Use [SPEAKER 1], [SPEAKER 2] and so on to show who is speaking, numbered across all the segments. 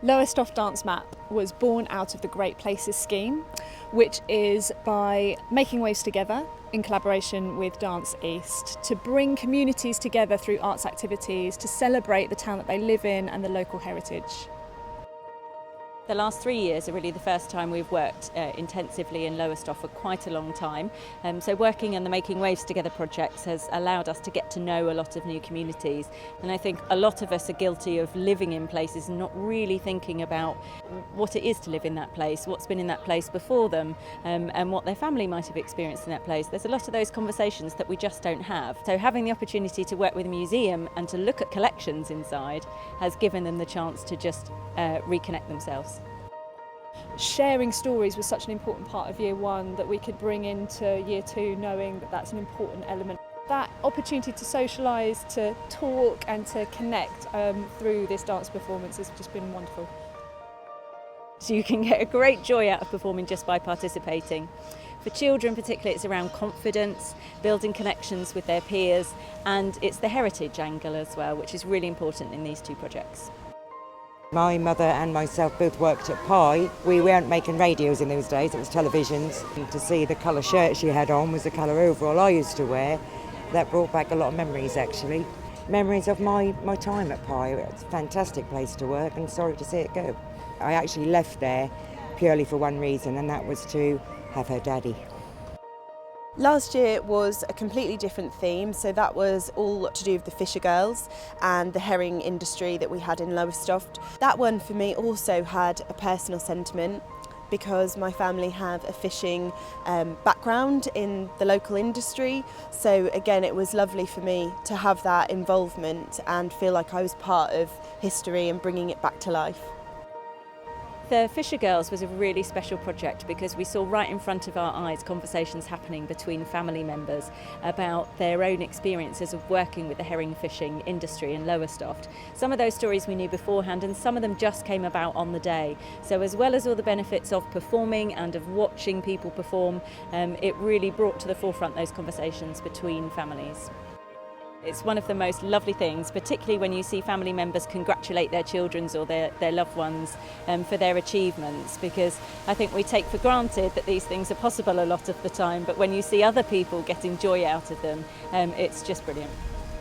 [SPEAKER 1] Lowestoft Dance Map was born out of the Great Places scheme, which is by making waves together in collaboration with DanceEast to bring communities together through arts activities to celebrate the town that they live in and the local heritage.
[SPEAKER 2] The last 3 years are really the first time we've worked intensively in Lowestoft for quite a long time. So working on the Making Waves Together projects has allowed us to get to know a lot of new communities. And I think a lot of us are guilty of living in places and not really thinking about what it is to live in that place, what's been in that place before them, and what their family might have experienced in that place. There's a lot of those conversations that we just don't have. So having the opportunity to work with a museum and to look at collections inside has given them the chance to just reconnect themselves.
[SPEAKER 1] Sharing stories was such an important part of year one that we could bring into year two, knowing that that's an important element. That opportunity to socialise, to talk and to connect through this dance performance has just been wonderful.
[SPEAKER 2] So you can get a great joy out of performing just by participating. For children particularly, it's around confidence, building connections with their peers, and it's the heritage angle as well, which is really important in these two projects.
[SPEAKER 3] My mother and myself both worked at Pye. We weren't making radios in those days, it was televisions. And to see the colour shirt she had on was the colour overall I used to wear. That brought back a lot of memories actually. Memories of my time at Pye. It's a fantastic place to work and sorry to see it go. I actually left there purely for one reason, and that was to have her daddy.
[SPEAKER 4] Last year was a completely different theme, so that was all to do with the fisher girls and the herring industry that we had in Lowestoft. That one for me also had a personal sentiment because my family have a fishing background in the local industry, so again it was lovely for me to have that involvement and feel like I was part of history and bringing it back to life.
[SPEAKER 2] The Fisher Girls was a really special project because we saw right in front of our eyes conversations happening between family members about their own experiences of working with the herring fishing industry in Lowestoft. Some of those stories we knew beforehand and some of them just came about on the day. So as well as all the benefits of performing and of watching people perform, it really brought to the forefront those conversations between families. It's one of the most lovely things, particularly when you see family members congratulate their children or their loved ones for their achievements, because I think we take for granted that these things are possible a lot of the time, but when you see other people getting joy out of them, it's just brilliant.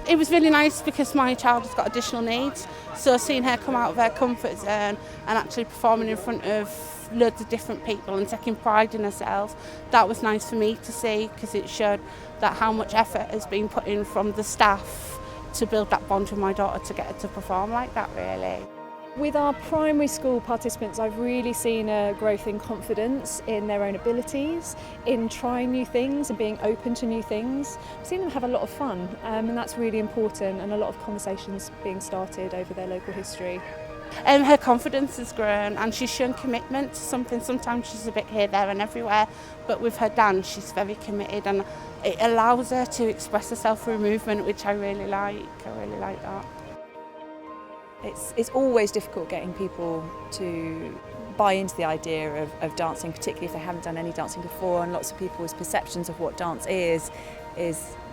[SPEAKER 5] It was really nice because my child has got additional needs, so seeing her come out of her comfort zone and actually performing in front of loads of different people and taking pride in herself, that was nice for me to see because it showed that how much effort has been put in from the staff to build that bond with my daughter to get her to perform like that really.
[SPEAKER 1] With our primary school participants, I've really seen a growth in confidence in their own abilities, in trying new things and being open to new things. I've seen them have a lot of fun and that's really important, and a lot of conversations being started over their local history.
[SPEAKER 5] Her confidence has grown and she's shown commitment to something. Sometimes she's a bit here, there and everywhere, but with her dance she's very committed and it allows her to express herself through movement, which I really like. I really like that.
[SPEAKER 6] It's always difficult getting people to buy into the idea of dancing, particularly if they haven't done any dancing before, and lots of people's perceptions of what dance is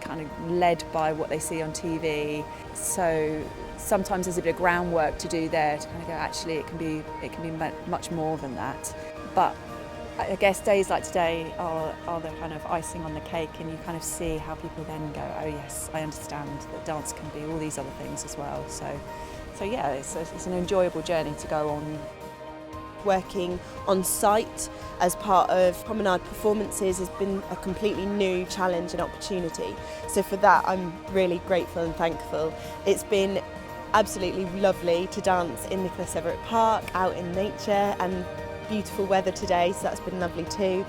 [SPEAKER 6] kind of led by what they see on TV. So sometimes there's a bit of groundwork to do there to kind of go, actually it can be much more than that. But I guess days like today are the kind of icing on the cake, and you kind of see how people then go, oh yes, I understand that dance can be all these other things as well. So yeah, it's an enjoyable journey to go on.
[SPEAKER 4] Working on site as part of promenade performances has been a completely new challenge and opportunity. So for that I'm really grateful and thankful. It's been absolutely lovely to dance in Nicholas Everett Park, out in nature, and beautiful weather today, so that's been lovely too.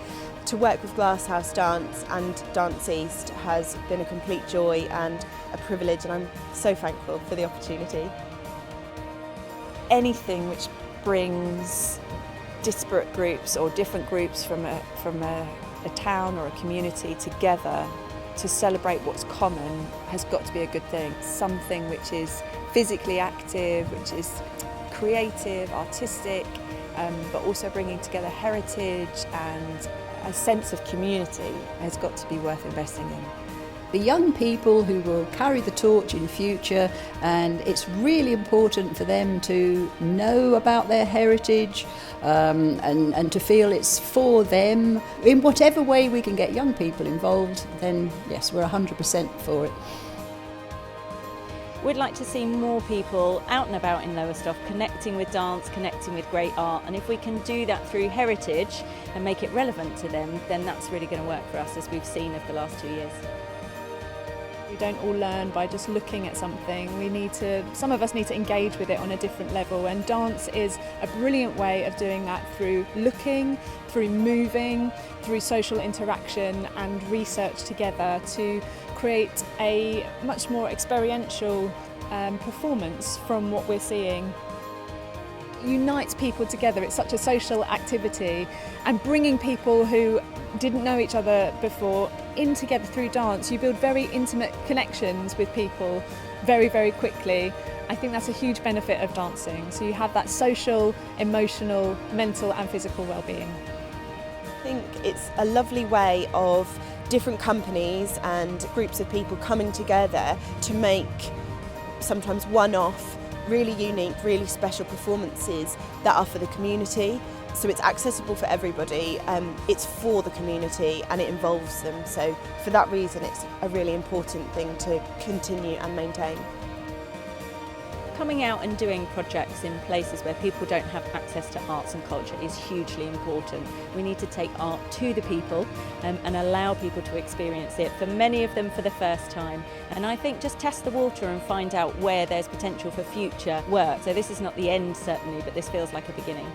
[SPEAKER 4] To work with Glasshouse Dance and DanceEast has been a complete joy and a privilege, and I'm so thankful for the opportunity.
[SPEAKER 6] Anything which brings disparate groups or different groups from a town or a community together to celebrate what's common has got to be a good thing. Something which is physically active, which is creative, artistic, but also bringing together heritage and a sense of community has got to be worth investing in.
[SPEAKER 7] the young people who will carry the torch in future, and it's really important for them to know about their heritage and to feel it's for them. In whatever way we can get young people involved, then yes, we're 100% for it.
[SPEAKER 2] We'd like to see more people out and about in Lowestoft connecting with dance, connecting with great art, and if we can do that through heritage and make it relevant to them, then that's really going to work for us, as we've seen over the last 2 years.
[SPEAKER 1] We don't all learn by just looking at something. Some of us need to engage with it on a different level, and dance is a brilliant way of doing that through looking, through moving, through social interaction and research together to create a much more experiential performance from what we're seeing. Unites people together. It's such a social activity, and bringing people who didn't know each other before in together through dance, you build very intimate connections with people very, very quickly. I think that's a huge benefit of dancing. So you have that social, emotional, mental and physical well-being.
[SPEAKER 4] I think it's a lovely way of different companies and groups of people coming together to make sometimes one-off, really unique, really special performances that are for the community. So it's accessible for everybody, it's for the community and it involves them. So for that reason it's a really important thing to continue and maintain.
[SPEAKER 2] Coming out and doing projects in places where people don't have access to arts and culture is hugely important. We need to take art to the people and allow people to experience it, for many of them for the first time. And I think just test the water and find out where there's potential for future work. So this is not the end certainly, but this feels like a beginning.